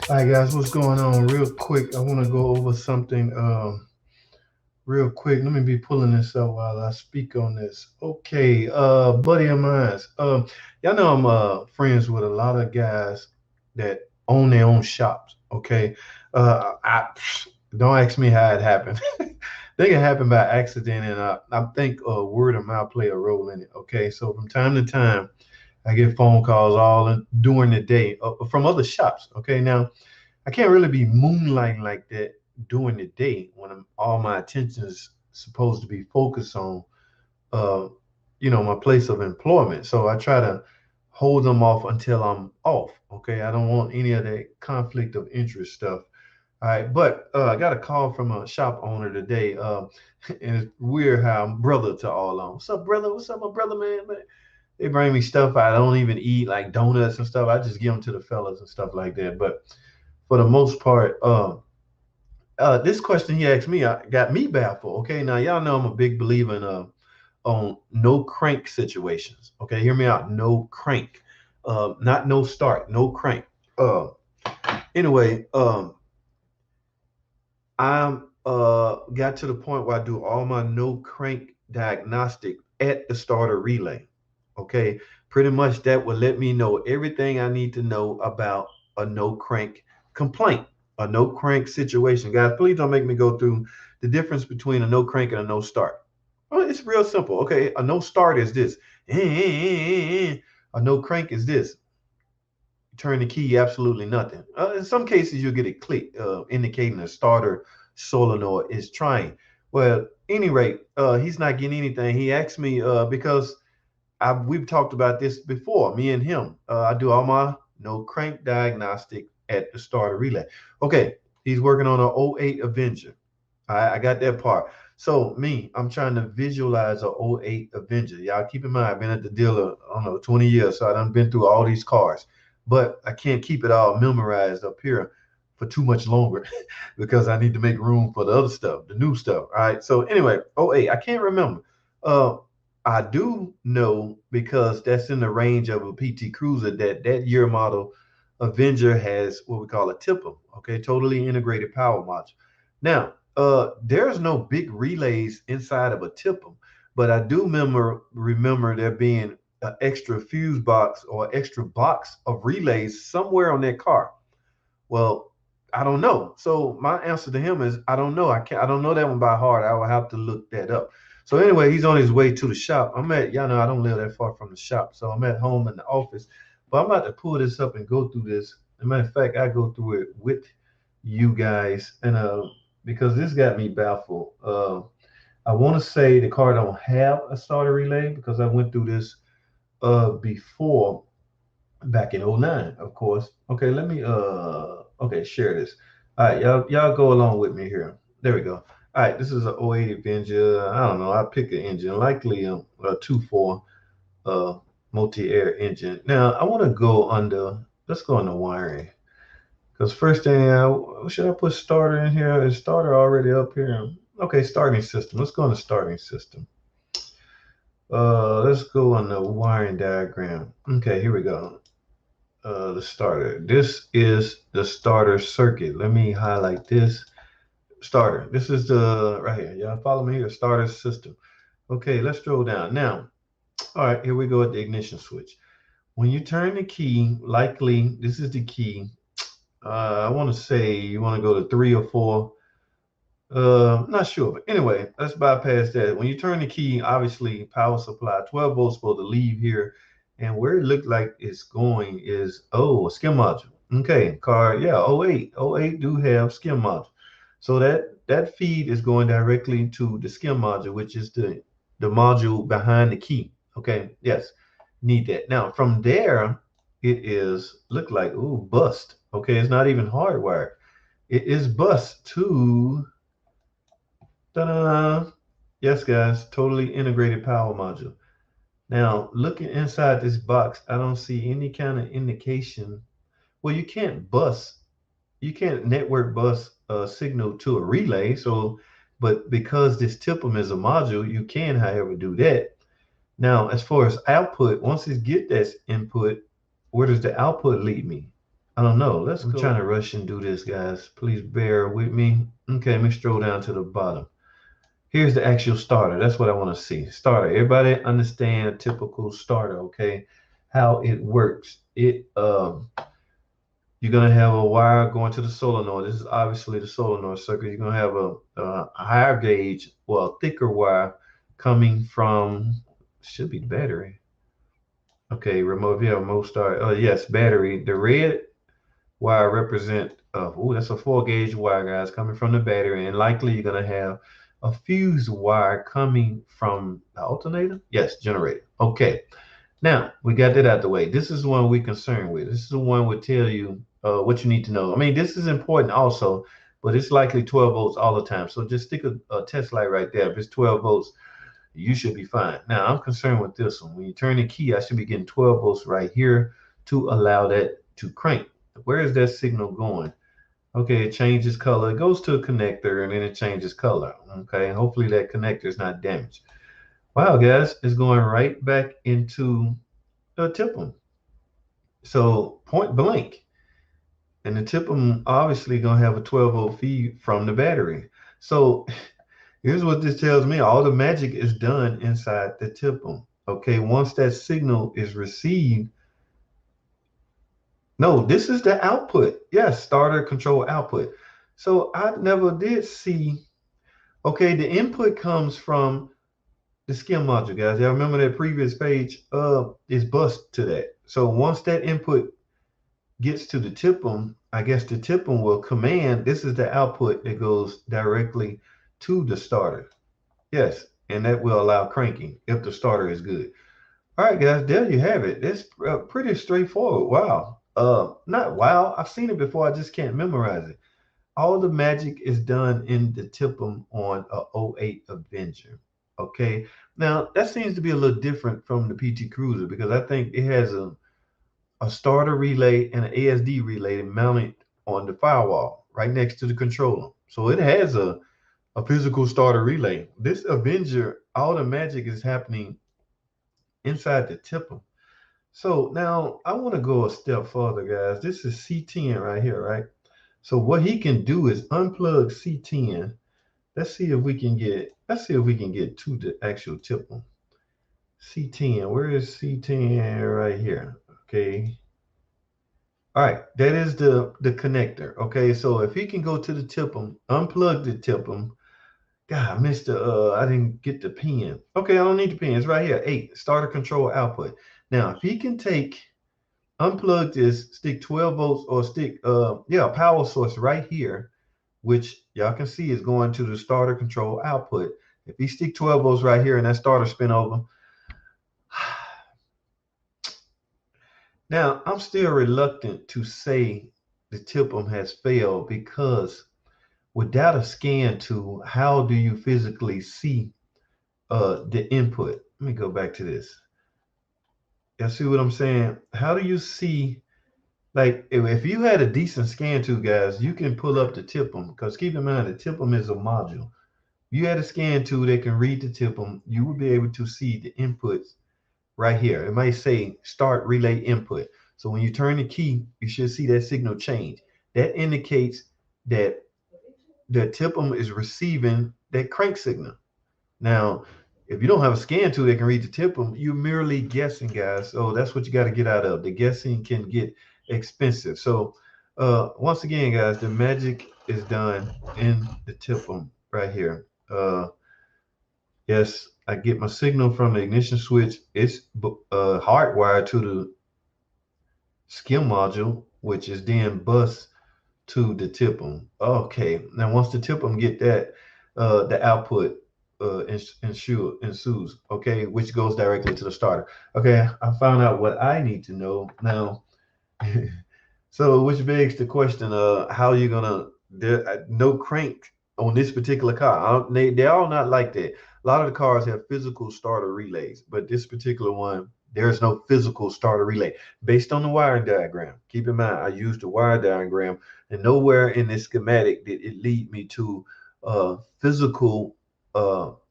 All right, guys, what's going on? Real quick, I want to go over something real quick. Let me be pulling this up while I speak on this. Okay, buddy of mine. Y'all know I'm friends with a lot of guys that own their own shops. Okay, I don't ask me how it happened. Think it happened by accident, and I think word of mouth play a role in it. Okay, so from time to time, I get phone calls during the day from other shops. Okay, now I can't really be moonlighting like that during the day when all my attention is supposed to be focused on, uh, my place of employment. So I try to hold them off until I'm off. Okay, I don't want any of that conflict of interest stuff. All right, but I got a call from a shop owner today, and it's weird how I'm brother to all of them. What's up, brother? What's up, my brother, man? They bring me stuff I don't even eat, like donuts and stuff. I just give them to the fellas and stuff like that. But for the most part, this question he asked me got me baffled. Okay, now y'all know I'm a big believer in on no crank situations. Okay, hear me out. No crank, not no start, no crank. Uh, anyway, I'm got to the point where I do all my no crank diagnostic at the starter relay. Okay, pretty much that will let me know everything I need to know about a no crank complaint, a no crank situation. Guys, please don't make me go through the difference between a no crank and a no start. Well, it's real simple. Okay, a no start is this. A no crank is this. Turn the key, absolutely nothing. In some cases, you'll get a click indicating a starter solenoid is trying. Well, any rate, he's not getting anything. He asked me because we've talked about this before, me and him. I do all my no crank diagnostic at the starter relay. Okay, he's working on an '08 Avenger. I got that part. So I'm trying to visualize a '08 Avenger. Y'all keep in mind, I've been at the dealer, I don't know, 20 years, so I've been through all these cars. But I can't keep it all memorized up here for too much longer because I need to make room for the other stuff, the new stuff. All right. So anyway, '08, I can't remember. Uh, I do know because that's in the range of a PT Cruiser that year model Avenger has what we call a TIPM, okay, totally integrated power module. Now, there's no big relays inside of a TIPM, but I do remember there being an extra fuse box or extra box of relays somewhere on that car. Well, I don't know. So my answer to him is I don't know. I don't know that one by heart. I will have to look that up. So anyway, he's on his way to the shop. Y'all know I don't live that far from the shop. So I'm at home in the office. But I'm about to pull this up and go through this. As a matter of fact, I go through it with you guys. And because this got me baffled. I want to say the car don't have a starter relay because I went through this before back in '09, of course. Okay, let me okay, share this. All right, y'all go along with me here. There we go. All right, this is a '08 Avenger. I don't know. I pick an engine, likely a 2.4 uh multi-air engine. Now I want to go under. Let's go under wiring. Because first thing, should I put starter in here? Is starter already up here? Okay, starting system. Let's go on the starting system. Let's go on the wiring diagram. Okay, here we go. The starter. This is the starter circuit. Let me highlight this. Starter. This is the right here. Y'all follow me here. Starter system. Okay, let's scroll down. Now, all right, here we go at the ignition switch. When you turn the key, likely this is the key. I want to say you want to go to 3 or 4. Not sure, but anyway, let's bypass that. When you turn the key, obviously power supply 12 volts supposed to leave here, and where it looked like it's going is a SKIM module. Okay, car, yeah, '08 do have SKIM module, so that feed is going directly to the SKIM module, which is the module behind the key. Okay, yes, need that. Now from there, it is look like bust. Okay, it's not even hardwired. It is bus to ta-da. Yes, guys, totally integrated power module. Now, looking inside this box, I don't see any kind of indication. Well, you can't network bus a signal to a relay. So, but because this TIPM is a module, you can, however, do that. Now, as far as output, once it get that input, where does the output lead me? I don't know. I'm trying to rush and do this, guys. Please bear with me. Okay, let me scroll down to the bottom. Here's the actual starter. That's what I want to see. Starter. Everybody understand a typical starter, okay? How it works. You're gonna have a wire going to the solenoid. This is obviously the solenoid circuit. You're gonna have a higher gauge, well, thicker wire coming from, should be the battery. Okay, remote. If you have a remote start, yes, battery. The red wire represent, that's a 4 gauge wire, guys, coming from the battery, and likely you're gonna have a fuse wire coming from the alternator. Yes, generator. Okay, now we got that out the way. This is the one we're concerned with. This is the one will tell you what you need to know. I mean, this is important also, but it's likely 12 volts all the time. So just stick a test light right there. If it's 12 volts, you should be fine. Now I'm concerned with this one. When you turn the key, I should be getting 12 volts right here to allow that to crank. Where is that signal going? Okay, it changes color. It goes to a connector and then it changes color. Okay, hopefully that connector is not damaged. Wow, guys, it's going right back into the TIPM. So point blank. And the TIPM obviously gonna have a 12-volt feed from the battery. So here's what this tells me. All the magic is done inside the TIPM. Okay, once that signal is received, no, this is the output. Yes, starter control output. So I never did see, okay, the input comes from the SKIM module, guys. Y'all remember that previous page? Is bus to that. So once that input gets to the TIPM, I guess the TIPM will command, this is the output that goes directly to the starter. Yes, and that will allow cranking if the starter is good. All right, guys, there you have it. It's pretty straightforward. Wow. Not wow. I've seen it before. I just can't memorize it. All the magic is done in the TIPM on a '08 Avenger. Okay. Now that seems to be a little different from the PT Cruiser because I think it has a starter relay and an ASD relay mounted on the firewall right next to the controller. So it has a physical starter relay. This Avenger, all the magic is happening inside the TIPM. So now I want to go a step further, guys. This is C10 right here, right? So what he can do is unplug C10. Let's see if we can get to the actual TIPM. C10, where is C10 right here? Okay. All right, that is the connector. Okay, so if he can go to the TIPM, unplug the TIPM. God, I didn't get the pin. Okay, I don't need the pin. It's right here. 8, starter control output. Now, if he can unplug this, stick 12 volts or stick, power source right here, which y'all can see is going to the starter control output. If he stick 12 volts right here and that starter spin over, now I'm still reluctant to say the TIPM has failed because without a scan tool, how do you physically see the input? Let me go back to this. Y'all see what I'm saying? How do you see, like, if you had a decent scan tool, guys, you can pull up the TIPM, because keep in mind, the TIPM is a module. If you had a scan tool that can read the TIPM, you would be able to see the inputs right here. It might say start relay input. So when you turn the key, you should see that signal change. That indicates that the TIPM is receiving that crank signal. Now, if you don't have a scan tool that can read the TIPM, you're merely guessing, guys. So that's what you got to get out of. The guessing can get expensive. So once again, guys, the magic is done in the TIPM right here. Yes, I get my signal from the ignition switch. It's hardwired to the SKIM module, which is then bus to the TIPM. Okay, now once the TIPM get that, the output ensues, okay, which goes directly to the starter. Okay, I found out what I need to know now. So, which begs the question, how you gonna, no crank on this particular car. They're all not like that. A lot of the cars have physical starter relays, but this particular one, there's no physical starter relay based on the wiring diagram. Keep in mind, I used the wire diagram, and nowhere in this schematic did it lead me to a physical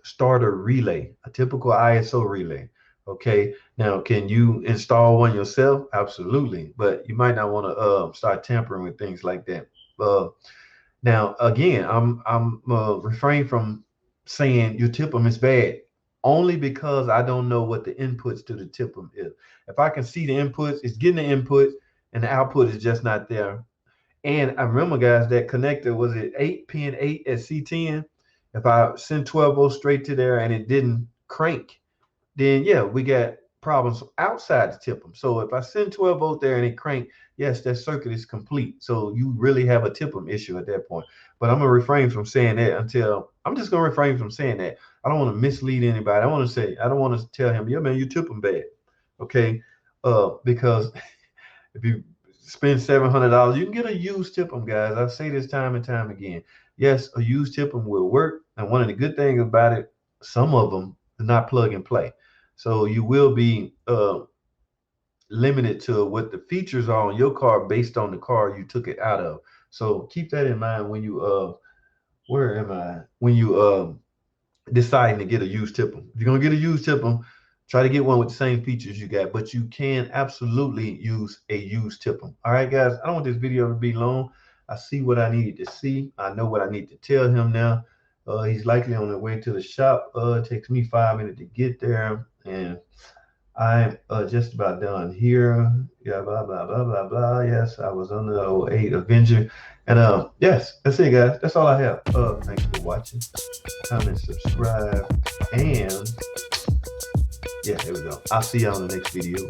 starter relay, a typical ISO relay. Okay, now can you install one yourself? Absolutely, but you might not want to start tampering with things like that. Uh, Now, again, I'm refrain from saying your TIPM is bad only because I don't know what the inputs to the TIPM is. If I can see the inputs, it's getting the input and the output is just not there. And I remember, guys, that connector was it 8 pin 8 at C10. If I send 12 volts straight to there and it didn't crank, then yeah, we got problems outside the TIPM. So if I send 12 volt there and it crank, yes, that circuit is complete. So you really have a TIPM issue at that point. But I'm gonna refrain from saying that until I'm just gonna refrain from saying that. I don't want to mislead anybody. I don't want to tell him, yeah, man, you TIPM bad. Okay. Because if you spend $700, you can get a used TIPM, guys. I say this time and time again. Yes, a used TIPM will work. And one of the good things about it, some of them are not plug and play. So you will be limited to what the features are on your car based on the car you took it out of. So keep that in mind when you where am I? When you deciding to get a used TIPM. If you're gonna get a used TIPM, try to get one with the same features you got, but you can absolutely use a used TIPM. All right, guys, I don't want this video to be long. I see what I needed to see. I know what I need to tell him now. He's likely on the way to the shop. It takes me 5 minutes to get there, and I'm just about done here. Yeah, blah, blah, blah, blah, blah. Yes, I was on the '08 Avenger. And yes, that's it, guys. That's all I have. Thanks for watching. Comment, subscribe, and yeah, there we go. I'll see y'all in the next video.